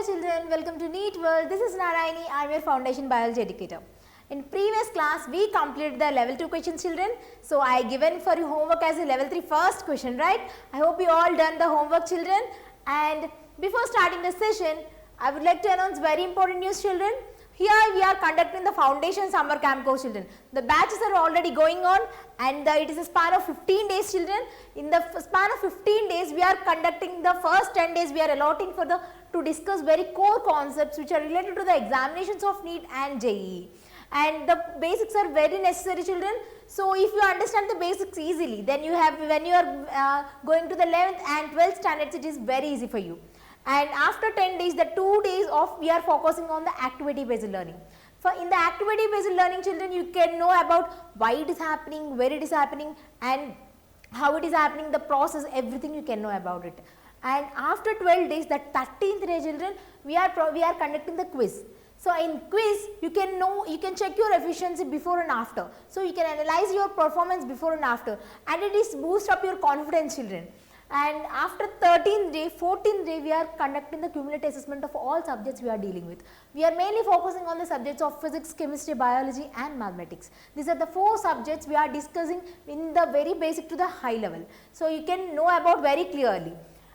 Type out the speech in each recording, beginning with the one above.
children, welcome to NEET World. This is Narayani, I am your foundation biology educator. In previous class, we completed the level 2 questions children. So, I given for you homework as a level 3 first question, right? I hope you all done the homework children. And before starting the session, I would like to announce very important news children. Here we are conducting the foundation summer camp course children. The batches are already going on and it is a span of 15 days children. In the span of 15 days, we are conducting the first 10 days we are allotting for the to discuss very core concepts which are related to the examinations of NEET and JEE. And the basics are very necessary children. So, if you understand the basics easily, then you have when you are going to the 11th and 12th standards, it is very easy for you. And after 10 days, the 2 days of we are focusing on the activity based learning. For in the activity based learning children, you can know about why it is happening, where it is happening and how it is happening, the process, everything you can know about it. And after 12 days, the 13th day children, we are conducting the quiz. So, in quiz, you can check your efficiency before and after. So, you can analyze your performance before and after and it is boost up your confidence children. And after 13th day, 14th day, we are conducting the cumulative assessment of all subjects we are dealing with. We are mainly focusing on the subjects of physics, chemistry, biology and mathematics. These are the 4 subjects we are discussing in the very basic to the high level. So, you can know about very clearly.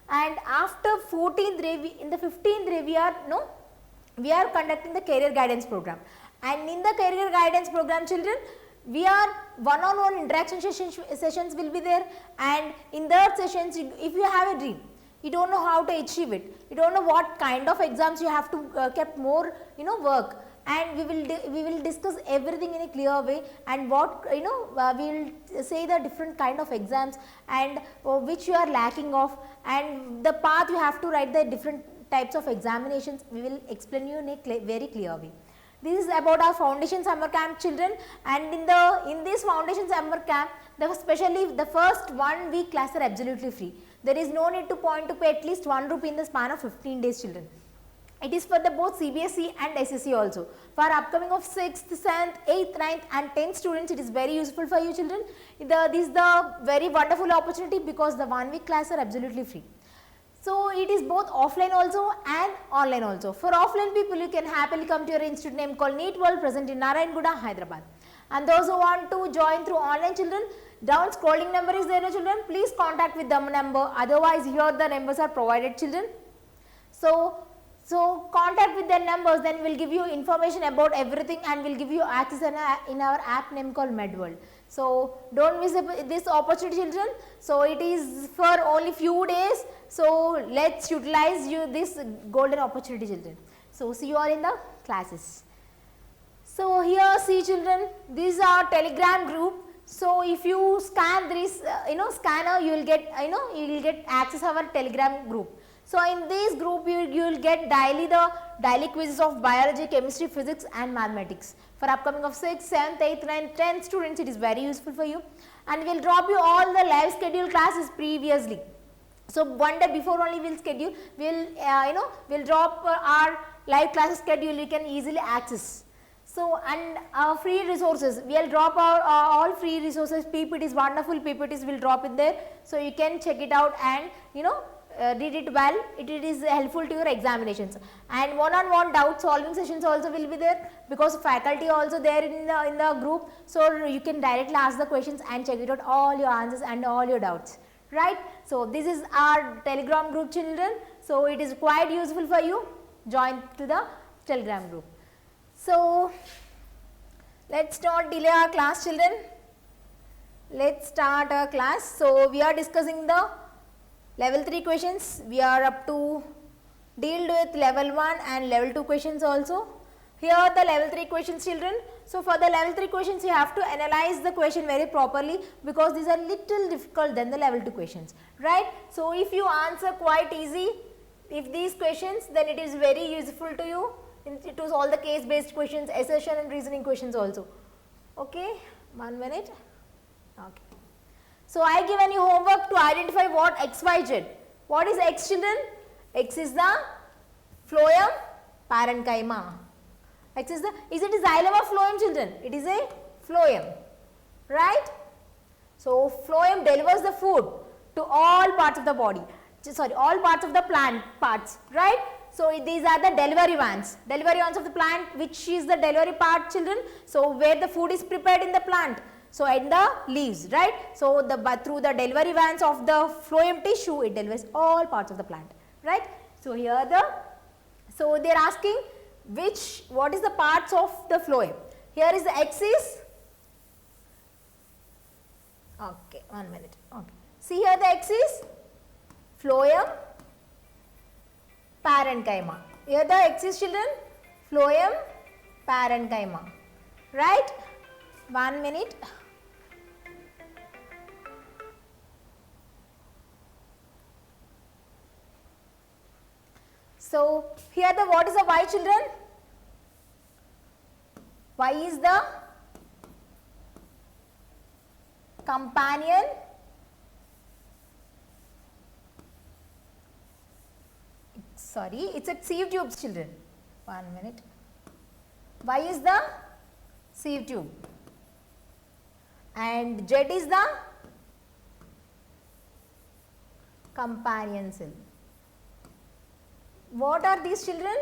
And after 14th day, in the 15th day, we are conducting the career guidance program. And in the career guidance program children, we are one-on-one interaction sessions will be there, and in that sessions, if you have a dream, you don't know how to achieve it, you don't know what kind of exams you have to keep more work, and we will discuss everything in a clear way, and what we will say the different kind of exams and which you are lacking of, and the path you have to write the different types of examinations, we will explain you in a very clear way. This is about our foundation summer camp children, and in this foundation summer camp, especially the first 1 week class are absolutely free. There is no need to pay at least 1 rupee in the span of 15 days children. It is for the both CBSE and SSE also. For upcoming of 6th, 7th, 8th, 9th and 10th students, it is very useful for you children. This is the very wonderful opportunity because the 1 week class are absolutely free. So, it is both offline also and online also. For offline people, you can happily come to your institute name called NEET World, present in Narayani, Hyderabad. And those who want to join through online children, down scrolling number is there children, please contact with the number, otherwise here the numbers are provided children. So contact with their numbers, then we will give you information about everything and we will give you access in our app name called MedWorld. So, don't miss this opportunity children. So, it is for only few days. So, let's utilize this golden opportunity children. So, see you all in the classes. So, here see children, this is our Telegram group. So, if you scan this scanner, you will get you will get access our Telegram group. So, in this group you will get daily quizzes of biology, chemistry, physics and mathematics. For upcoming of 6th, 7th, 8th, 9th, 10th students, it is very useful for you. And we will drop you all the live schedule classes previously. So, 1 day before only we will schedule, we will we'll drop our live classes schedule, you can easily access. So, and free resources, we will drop our all free resources, PPTs, wonderful PPTs will drop in there. So, you can check it out and read it well, it is helpful to your examinations. And one-on-one doubt solving sessions also will be there because faculty also there in the group. So, you can directly ask the questions and check it out all your answers and all your doubts, right. So, this is our Telegram group children. So, it is quite useful for you, join to the Telegram group. So, let's not delay our class children, let's start our class. So, we are discussing the level 3 questions, we are up to deal with level 1 and level 2 questions also. Here are the level 3 questions children. So, for the level 3 questions, you have to analyze the question very properly because these are little difficult than the level 2 questions, right. So, if you answer quite easy, if these questions, then it is very useful to you to solve the case based questions, assertion and reasoning questions also. Okay, 1 minute. Okay. So, I given you homework to identify what XYZ. What is X children? X is the phloem parenchyma. X is it a xylem or phloem children? It is a phloem, right. So, phloem delivers the food to all parts of the body, all parts of the plant parts, right. So these are the delivery vans of the plant. Which is the delivery part, children? So where the food is prepared in the plant. So in the leaves, right? So through the delivery vans of the phloem tissue, it delivers all parts of the plant, right? So here so they are asking what is the parts of the phloem. Here is the axis. Okay, 1 minute. Okay. See here the axis, phloem, parenchyma. Here the axis, children, phloem, parenchyma, right? 1 minute. So here what is the Y, children? Y is the companion it's a sieve tube, children. 1 minute. Y is the sieve tube and Z is the companion cell. What are these, children?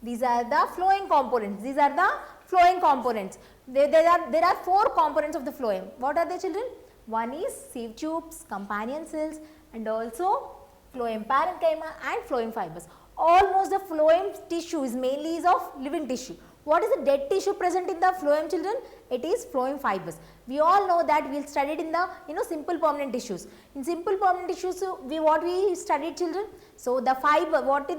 These are the flowing components. These are the flowing components. There are 4 components of the phloem. What are they, children? One is sieve tubes, companion cells, and also phloem parenchyma and phloem fibers. Almost the phloem tissue is mainly of living tissue. What is the dead tissue present in the phloem, children? It is phloem fibers. We all know that we studied in the simple permanent tissues. In simple permanent tissues, what we studied, children? So the fiber, what is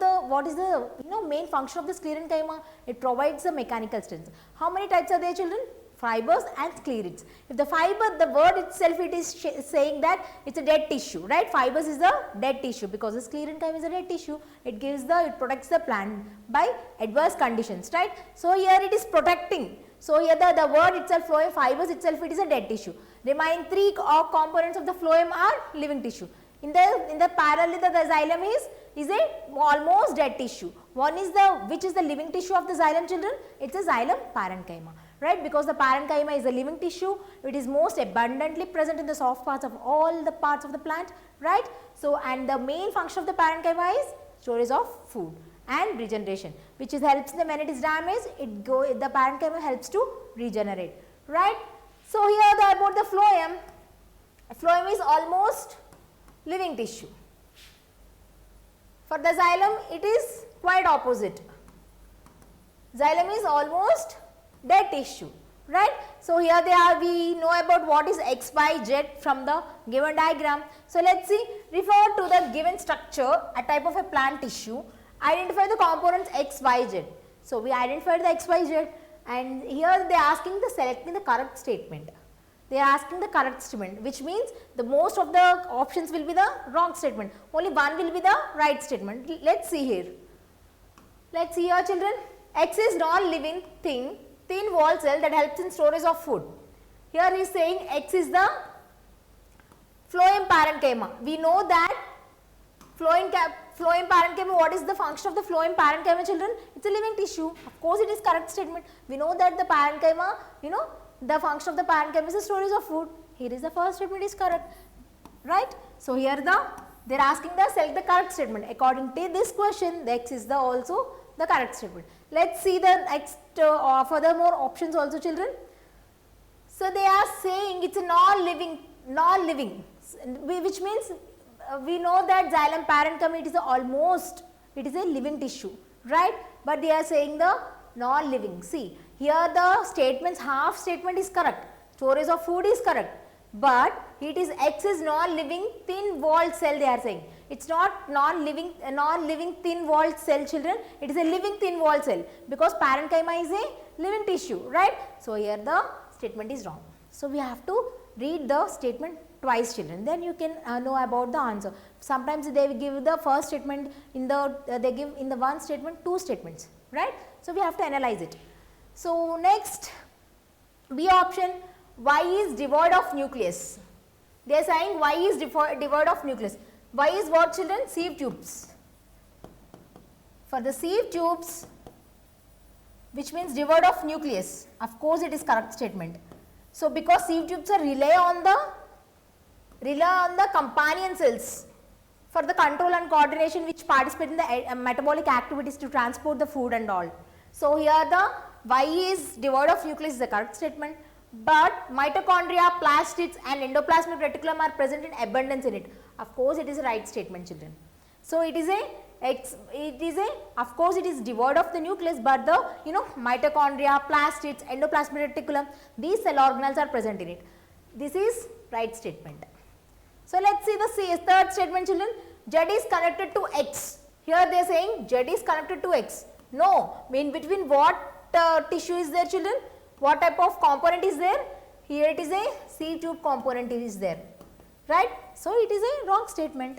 the main function of the sclerenchyma? It provides the mechanical strength. How many types are there, children? Fibers and sclerids. If the fiber, the word itself, it is saying that it's a dead tissue, right? Fibers is the dead tissue because the sclerenchyma is a dead tissue. It protects the plant by adverse conditions, right? So here it is protecting. So here the word itself, phloem fibers itself, it is a dead tissue. Remaining 3 components of the phloem are living tissue. In the parallel, the xylem is a almost dead tissue. Which is the living tissue of the xylem, children? It's a xylem parenchyma, right? Because the parenchyma is a living tissue. It is most abundantly present in the soft parts of all the parts of the plant, right? So and the main function of the parenchyma is storage of food and regeneration, which helps them when it is damaged. The parenchyma helps to regenerate, right? So here about the phloem. Phloem is almost living tissue. For the xylem, it is quite opposite. Xylem is almost dead tissue, right? So here we know about what is X, Y, Z from the given diagram. So let's see, refer to the given structure, a type of a plant tissue, identify the components X, Y, Z. So we identified the X, Y, Z, and here they are asking selecting the correct statement. They are asking the correct statement, which means the most of the options will be the wrong statement. Only one will be the right statement. Let's see here. Let's see here, children. X is non-living thing, thin wall cell that helps in storage of food. Here he is saying X is the phloem parenchyma. We know that phloem parenchyma, what is the function of the phloem parenchyma, children? It's a living tissue. Of course, it is correct statement. We know that the parenchyma, the function of the parenchyma is the storage of food. Here is the first statement is correct, right? So here they are asking select the correct statement. According to this question, the X is also the correct statement. Let's see the next furthermore options also, children. So they are saying it's a non-living, which means we know that xylem parenchyma, it is a living tissue, right? But they are saying the non-living. See, here the statements, half statement is correct, storage of food is correct, but it is X is non-living thin walled cell they are saying. It's not non-living thin walled cell, children, it is a living thin walled cell because parenchyma is a living tissue, right? So here the statement is wrong. So we have to read the statement twice, children, then you can know about the answer. Sometimes they give the first statement they give in the one statement 2 statements, right? So we have to analyze it. So next, B option, Y is devoid of nucleus. They are saying Y is devoid of nucleus. Y is what, children? Sieve tubes. For the sieve tubes, which means devoid of nucleus, of course it is correct statement. So because sieve tubes are rely on the companion cells for the control and coordination which participate in the metabolic activities to transport the food and all. So here the Y is devoid of nucleus is the correct statement, but mitochondria, plastids and endoplasmic reticulum are present in abundance in it. Of course, it is a right statement, children. So it is of course it is devoid of the nucleus, but the mitochondria, plastids, endoplasmic reticulum, these cell organelles are present in it. This is right statement. So let's see the third statement, children. Z is connected to X. Here they are saying Z is connected to X. No, in between what tissue is there, children? What type of component is there? Here it is a C tube component is there, right? So it is a wrong statement.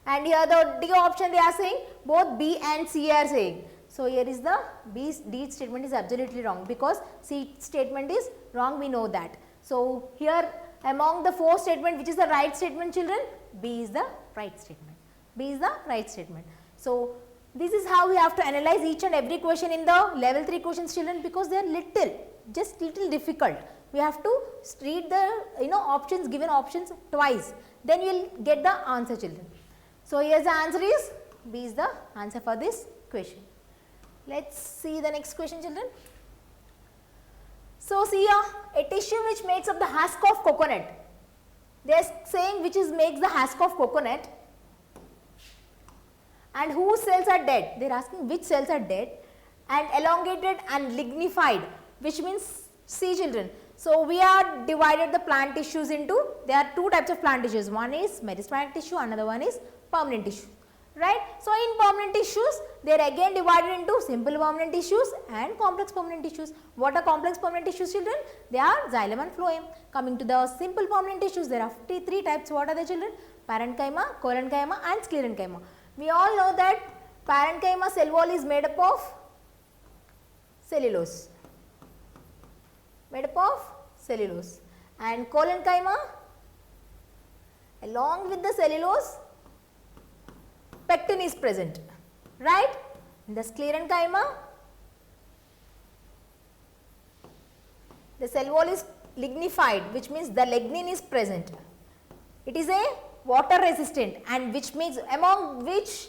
And here the D option they are saying both B and C are saying. So here is the D statement is absolutely wrong because C statement is wrong, we know that. So here among the 4 statement, which is the right statement, children? B is the right statement. B is the right statement. So this is how we have to analyze each and every question in the level 3 questions, children, because they are just little difficult. We have to read the options, given options twice, then you will get the answer, children. So here the answer is B is the answer for this question. Let's see the next question, children. So see here, a tissue which makes up the husk of coconut. They are saying which makes the husk of coconut, and whose cells are dead. They are asking which cells are dead and elongated and lignified, which means, see children. So we are divided the plant tissues into, there are 2 types of plant tissues. One is meristematic tissue, another one is permanent tissue, right? So in permanent tissues, they are again divided into simple permanent tissues and complex permanent tissues. What are complex permanent tissues, children? They are xylem and phloem. Coming to the simple permanent tissues, there are 3 types. What are they, children? Parenchyma, collenchyma and sclerenchyma. We all know that parenchyma cell wall is made up of cellulose, and collenchyma along with the cellulose pectin is present, right? In the sclerenchyma the cell wall is lignified, which means the lignin is present. It is a water resistant, and which makes among which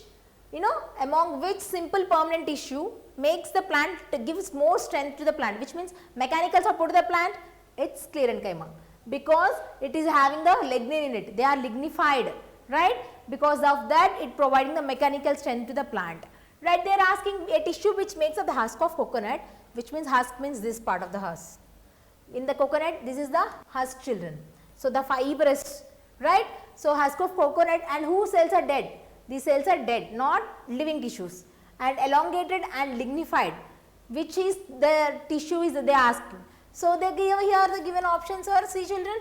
simple permanent tissue makes the plant, gives more strength to the plant, which means mechanical support to the plant, it's sclerenchyma, because it is having the lignin in it. They are lignified, right? Because of that it providing the mechanical strength to the plant, right? They are asking a tissue which makes up the husk of coconut, which means husk means this part of the husk. In the coconut, this is the husk, children. So the fibrous, right? So husk of coconut, and whose cells are dead? These cells are dead, not living tissues, and elongated and lignified, which is the tissue is they are asking. So they give here the given options are, see children,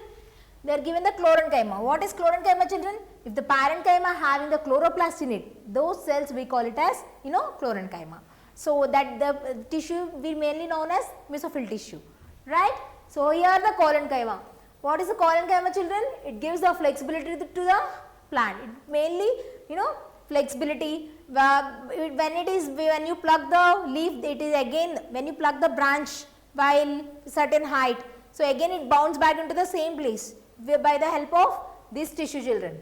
they are given the chlorenchyma. What is chlorenchyma, children? If the parenchyma having the chloroplast in it, those cells we call it as chlorenchyma. So that the tissue we mainly known as mesophyll tissue, right? So here the collenchyma. What is the collenchyma, children? It gives the flexibility to the plant. It mainly flexibility. When you pluck the leaf, it is again when you pluck the branch while certain height. So again it bounces back into the same place by the help of this tissue, children.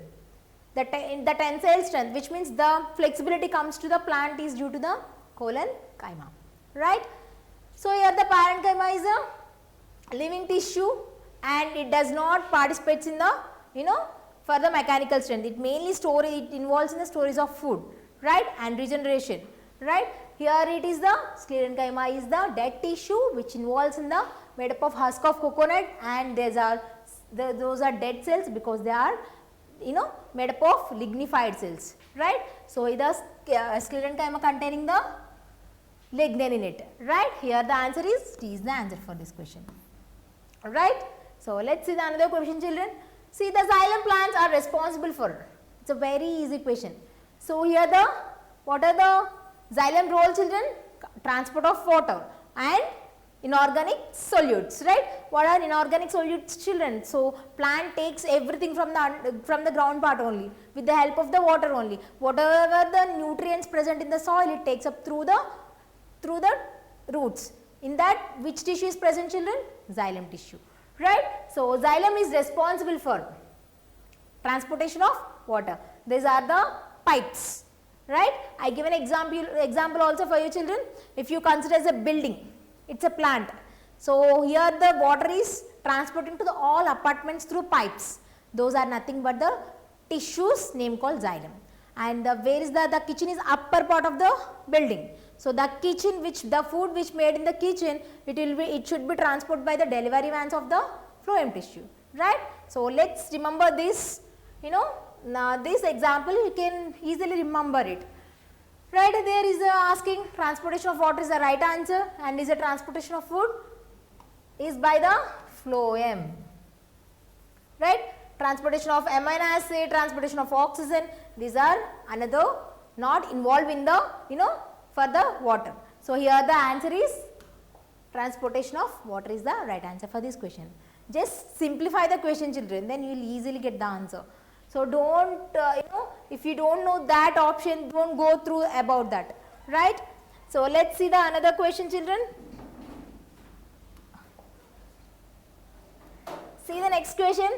The tensile strength, which means the flexibility comes to the plant, is due to the collenchyma, right? So here the parenchyma is a living tissue, and it does not participate in the for the mechanical strength. It mainly it involves in the storage of food, right, and regeneration, right? Here it is the sclerenchyma is the dead tissue which involves in the made up of husk of coconut, and those are dead cells because they are made up of lignified cells, right? So it is sclerenchyma containing the lignin in it, right? Here the answer is T is the answer for this question, right? So let's see the another question, children. See, the xylem plants are responsible for, it's a very easy question. So here what are the xylem role, children? Transport of water and inorganic solutes, right? What are inorganic solutes, children? So plant takes everything from the ground part only with the help of the water only. Whatever the nutrients present in the soil, it takes up through the roots. In that, which tissue is present, children? Xylem tissue, right? So xylem is responsible for transportation of water. These are the pipes, right? I give an example also for you children. If you consider as a building, it's a plant. So here the water is transporting to the all apartments through pipes. Those are nothing but the tissues name called xylem. And where is the kitchen is upper part of the building. So the kitchen the food which made in the kitchen, it should be transported by the delivery vans of the phloem tissue, right? So let's remember this, now this example you can easily remember it. Right, there is asking transportation of water is the right answer, and is the transportation of food is by the phloem, right? Transportation of amino acid, transportation of oxygen, these are another not involved in the, for the water. So here the answer is transportation of water is the right answer for this question. Just simplify the question children, then you will easily get the answer. So don't, if you don't know that option, don't go through about that, right? So let's see the another question children. See the next question.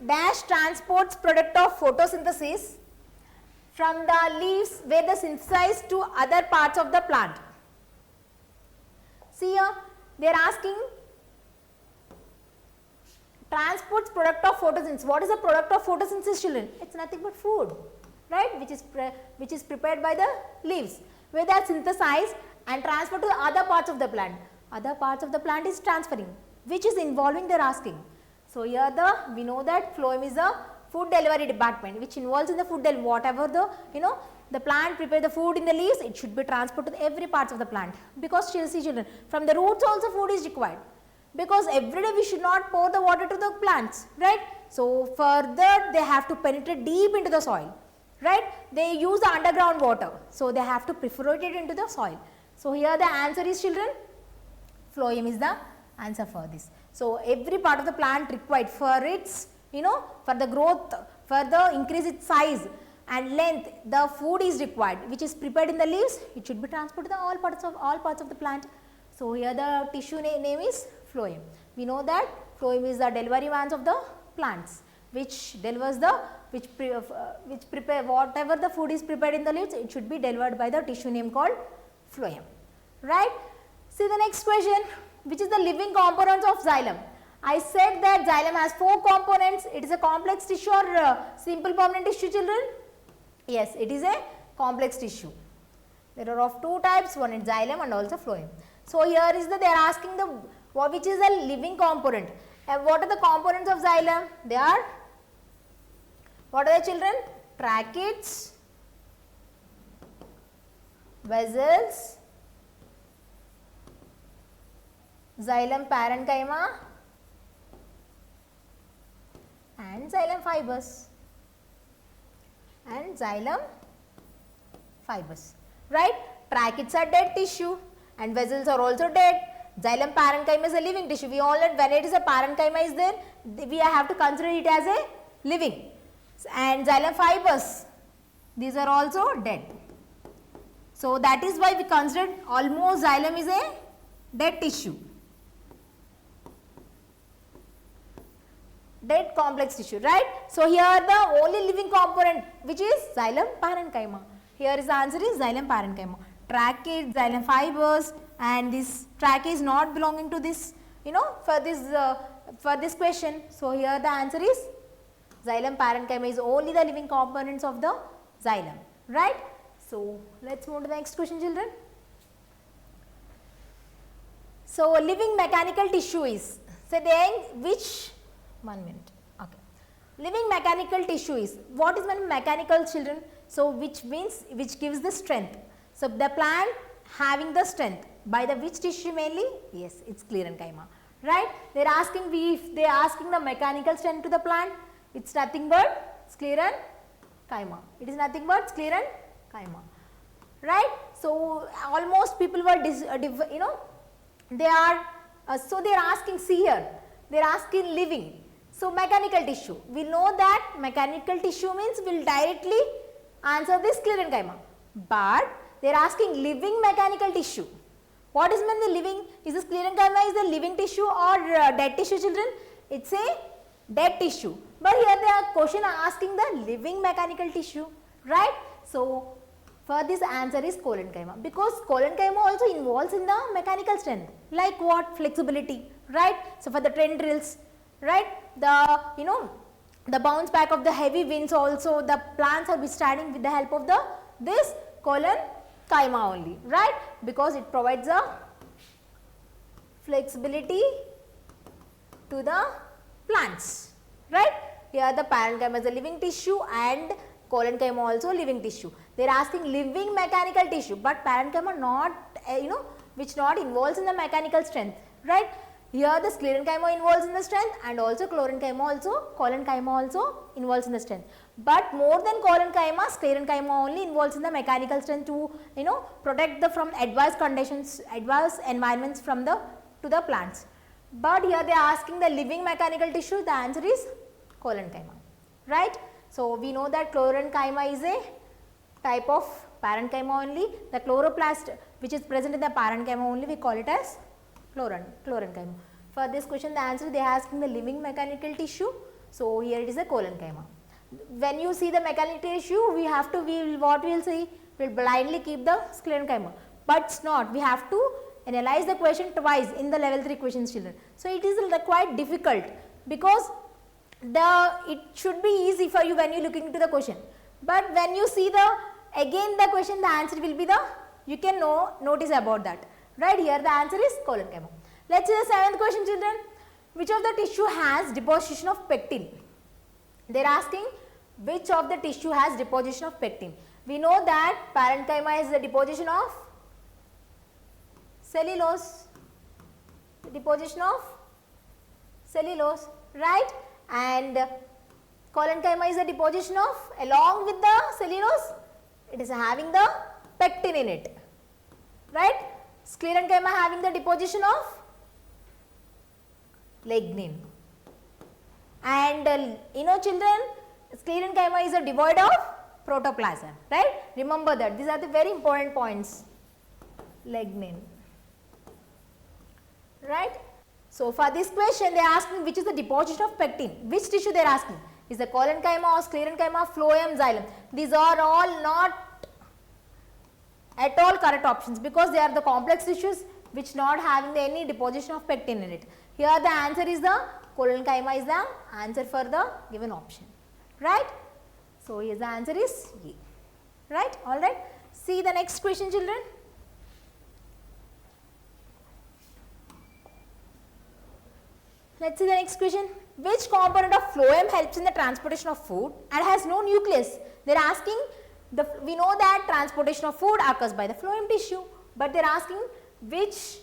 Dash transports product of photosynthesis from the leaves where the synthesized to other parts of the plant. See here, they are asking transports product of photosynthesis. What is the product of photosynthesis children? It's nothing but food, right, which is prepared by the leaves, where they are synthesized and transferred to the other parts of the plant. Other parts of the plant is transferring, which is involving they are asking. So here we know that phloem is the food delivery department, which involves in the food delivery, whatever the plant prepare the food in the leaves, it should be transported to every parts of the plant, because see children, from the roots also food is required, because every day we should not pour the water to the plants, right? So further they have to penetrate deep into the soil, right? They use the underground water, so they have to perforate it into the soil. So here the answer is children, phloem is the answer for this. So every part of the plant required for its, for the growth, for the increase its size and length, the food is required, which is prepared in the leaves, it should be transported to the all parts of the plant. So here the tissue name is phloem. We know that phloem is the delivery vans of the plants, which delivers the, which prepare whatever the food is prepared in the leaves, it should be delivered by the tissue name called phloem, right? See the next question, which is the living components of xylem. I said that xylem has 4 components. It is a complex tissue or simple permanent tissue children? Yes, it is a complex tissue. There are of 2 types, one is xylem and also phloem. So here is they are asking which is a living component. And what are the components of xylem? They are, what are the children? Tracheids, vessels, xylem parenchyma and xylem fibers, right? Tracheids are dead tissue and vessels are also dead. Xylem parenchyma is a living tissue. We all know when it is a parenchyma is there, we have to consider it as a living. And xylem fibers, these are also dead. So that is why we consider almost xylem is a dead tissue. Dead complex tissue, right? So here the only living component which is xylem parenchyma. Here is the answer is xylem parenchyma. Tracheids, xylem fibers, and this trachea is not belonging to this, for this question. So here the answer is xylem parenchyma is only the living components of the xylem, right? So let's move to the next question children. So living mechanical tissue is, which, 1 minute, okay. Living mechanical tissue is, what is mechanical children? So which means, which gives the strength. So the plant having the strength, by the which tissue mainly? Yes, it's sclerenchyma, right? They are asking, if they are asking the mechanical strength to the plant, it's nothing but sclerenchyma. It is nothing but sclerenchyma, right? So almost people were, they are, so they are asking, see here, they are asking living. So mechanical tissue, we know that mechanical tissue means we will directly answer this sclerenchyma, but they are asking living mechanical tissue. What is meant the living? Is the sclerenchyma is the living tissue or dead tissue children? It's a dead tissue. But here they are question asking the living mechanical tissue, right? So for this answer is colon-chyma, because colon-chyma also involves in the mechanical strength, like what? Flexibility, right? So for the tendrils, right? The the bounce back of the heavy winds also, the plants are withstanding with the help of this colon-chyma only, right? Because it provides a flexibility to the plants, right? Here the parenchyma is a living tissue and colon-chyma also living tissue. They are asking living mechanical tissue, but parenchyma not which not involves in the mechanical strength, right? Here the sclerenchyma involves in the strength and also colon-chyma also involves in the strength. But more than colon-chyma, sclerenchyma only involves in the mechanical strength to protect from adverse conditions, adverse environments from to the plants. But here they are asking the living mechanical tissue, the answer is colon-chyma, right? So we know that colon-chyma is a type of parenchyma only. The chloroplast which is present in the parenchyma only, we call it as colon-chyma. For this question the answer they are asking the living mechanical tissue. So here it is a colon-chyma. When you see the mechanical tissue, what we will see, we will blindly keep the sclerenchyma, but it's not. We have to analyze the question twice in the level 3 questions, children. So it is quite difficult, because it should be easy for you when you looking into the question, but when you see again the question, the answer will be you can notice about that, right? Here the answer is colon-chyma. Let's see the 7th question, children. Which of the tissue has deposition of pectin? They are asking which of the tissue has deposition of pectin. We know that parenchyma is the deposition of cellulose, right? And colon-chyma is the deposition of, along with the cellulose, it is having the pectin in it, right? Sclerenchyma having the deposition of lignin. And children, sclerenchyma is a devoid of protoplasm, right? Remember that. These are the very important points. Lignin, right? So for this question they are asking which is the deposition of pectin. Which tissue they are asking? Is the colon-chyma or sclerenchyma, phloem, xylem? These are all not at all correct options, because they are the complex tissues which not having any deposition of pectin in it. Here the answer is the colon-chyma is the answer for the given option, right? So here the answer is A, right? Alright. See the next question, children. Let's see the next question. Which component of phloem helps in the transportation of food and has no nucleus? They are asking, we know that transportation of food occurs by the phloem tissue, but they are asking which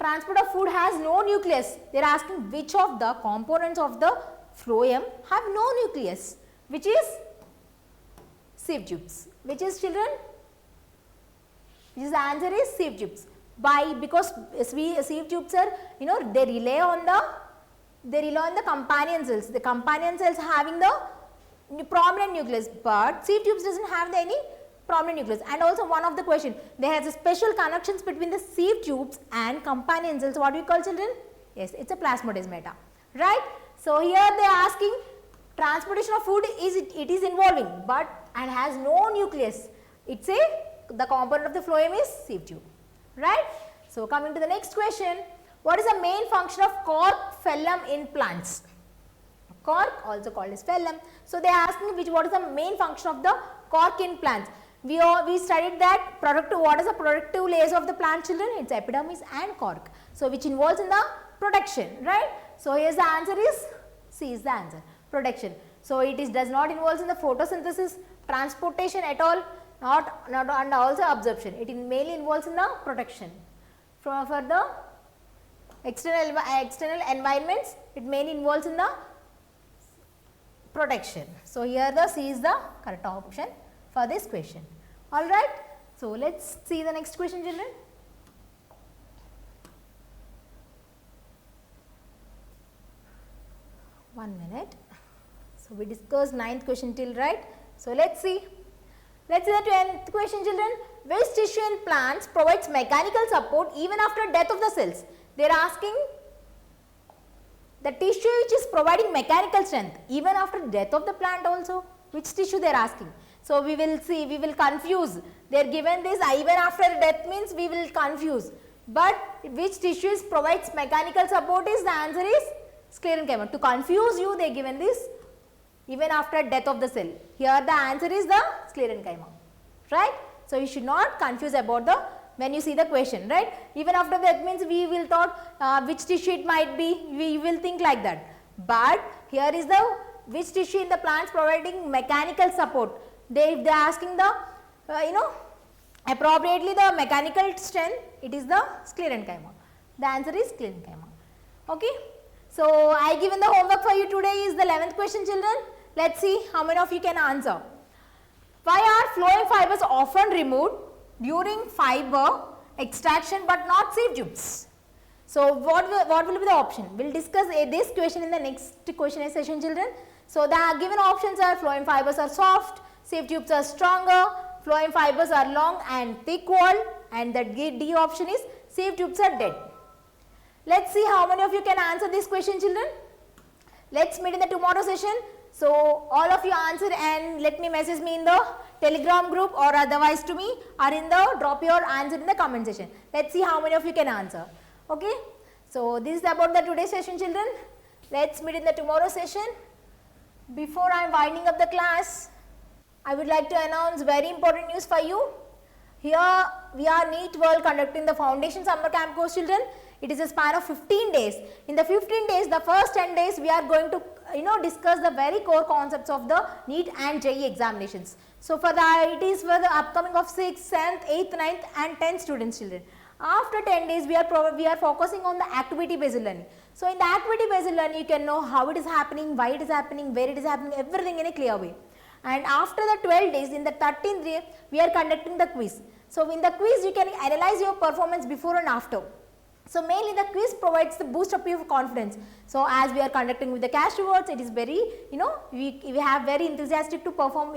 transport of food has no nucleus. They are asking which of the components of the phloem have no nucleus, which is sieve tubes. Which is, children? Which is the answer is sieve tubes. Why? Because sieve tubes are, they rely on the companion cells. The companion cells having the prominent nucleus, but sieve tubes doesn't have any prominent nucleus. And also one of the question, there has a special connections between the sieve tubes and companion cells. What do you call, children? Yes, it's a plasmodesmata, right? So here they are asking transportation of food it is involving, but and has no nucleus. It's the component of the phloem is sieve tube, right? So coming to the next question, what is the main function of cork phellem in plants? Cork, also called as phellem. So they are asking what is the main function of the cork in plants. We studied that what is the productive layers of the plant, children? It's epidermis and cork. So which involves in the protection, right? So here's the answer is C is the answer, protection. So it does not involve in the photosynthesis, transportation at all, not and also absorption. It mainly involves in the protection. For the external environments, it mainly involves in the protection. So here the C is the correct option for this question. Alright. So let's see the next question, children. One minute. So we discussed 9th question till, right? So let's see. Let's see the 10th question, children. Which tissue in plants provides mechanical support even after death of the cells? They are asking The tissue which is providing mechanical strength even after death of the plant also. Which tissue they are asking? So, we will see, we will confuse. They are given this even after death means we will confuse. But which tissues provides mechanical support is the answer is sclerenchyma. To confuse you, they are given this even after death of the cell. Here the answer is the sclerenchyma, right? So, you should not confuse about the when you see the question, right? Even after death means we will thought which tissue it might be, we will think like that. But here is the which tissue in the plants providing mechanical support. They are asking the appropriately the mechanical strength, it is the sclerenchyma. The answer is sclerenchyma. Okay. So, I given the homework for you today is the 11th question, children. Let us see how many of you can answer. Why are flowing fibers often removed during fiber extraction but not sieve tubes? So, what will be the option? We will discuss this question in the next question session, children. So, the given options are flowing fibers are soft, sieve tubes are stronger, flowing fibers are long and thick walled, and the D option is sieve tubes are dead. Let us see how many of you can answer this question, children. Let us meet in the tomorrow session. So, all of you answer and let me message me in the Telegram group or otherwise to me or in the drop your answer in the comment section. Let us see how many of you can answer. Okay. So, this is about the today's session, children. Let us meet in the tomorrow session. Before I am winding up the class, I would like to announce very important news for you. Here we are NEET World conducting the Foundation Summer Camp course, children. It is a span of 15 days. In the 15 days, the first 10 days we are going to discuss the very core concepts of the NEET and JEE examinations. So, for it is for the upcoming of 6th, 7th, 8th, 9th and 10th students, children. After 10 days, we are focusing on the activity based learning. So, in the activity based learning, you can know how it is happening, why it is happening, where it is happening, everything in a clear way. And after the 12 days, in the 13th day, we are conducting the quiz. So, in the quiz, you can analyze your performance before and after. So, mainly the quiz provides the boost up your confidence. So, as we are conducting with the cash rewards, it is very, we have very enthusiastic to perform,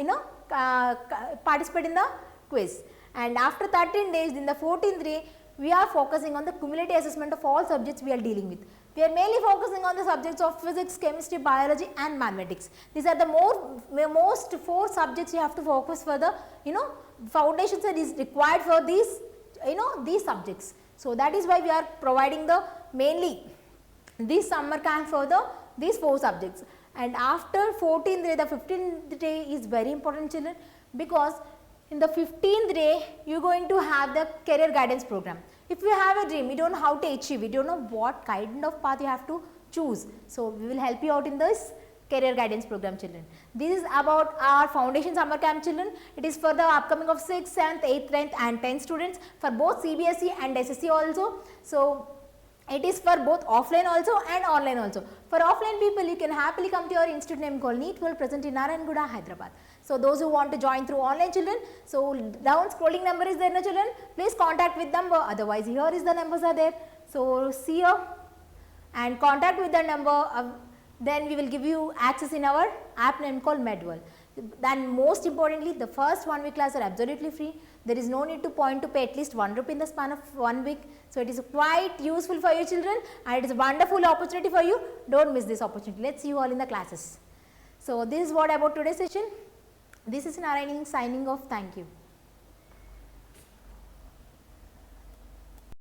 participate in the quiz. And after 13 days, in the 14th day, we are focusing on the cumulative assessment of all subjects we are dealing with. We are mainly focusing on the subjects of physics, chemistry, biology and mathematics. These are the most 4 subjects you have to focus for the, foundations that is required for these, these subjects. So, that is why we are providing the mainly this summer camp for these 4 subjects. And after 14th day, the 15th day is very important, children, because in the 15th day, you are going to have the career guidance program. If you have a dream, you don't know how to achieve, you don't know what kind of path you have to choose. So, we will help you out in this career guidance program, children. This is about our foundation summer camp, children. It is for the upcoming of 6th, 7th, 8th, 9th and 10th students for both CBSE and SSC also. So, it is for both offline also and online also. For offline people, you can happily come to your institute name called NEET World, present in Narayani Ma'am, Hyderabad. So, those who want to join through online, children, so down scrolling number is there, no, children. Please contact with number, otherwise here is the numbers are there. So, see here and contact with the number. Then we will give you access in our app name called MedWorld. Then most importantly, the first 1 week class are absolutely free. There is no need to pay at least 1 rupee in the span of 1 week. So, it is quite useful for you, children, and it is a wonderful opportunity for you. Don't miss this opportunity. Let us see you all in the classes. So, this is what about today's session. This is Narayani signing off. Thank you.